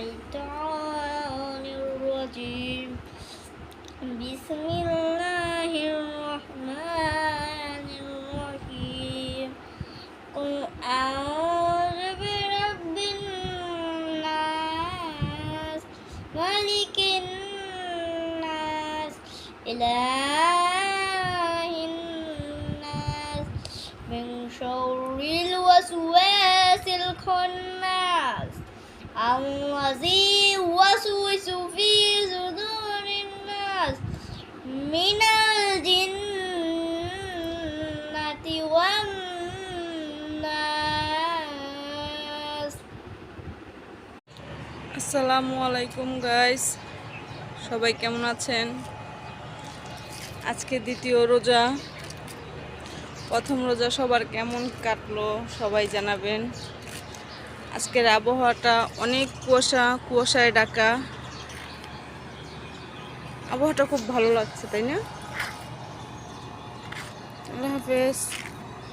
الشيطان الرجيم بسم الله الرحمن الرحيم قل أعوذ برب الناس ملك الناس إله الناس من شر الوسواس الخناس الذي يوسوس في صدور الناس من الجنة والناس। আসসালামু আলাইকুম গাইস, সবাই কেমন আছেন? আজকে দ্বিতীয় রোজা। প্রথম রোজা সবার কেমন কাটলো সবাই জানাবেন। আজকের আবহাওয়াটা অনেক কুয়াশায় ঢাকা। আবহাওয়াটা খুব ভালো লাগছে, তাই না? আল্লাহ হাফেজ।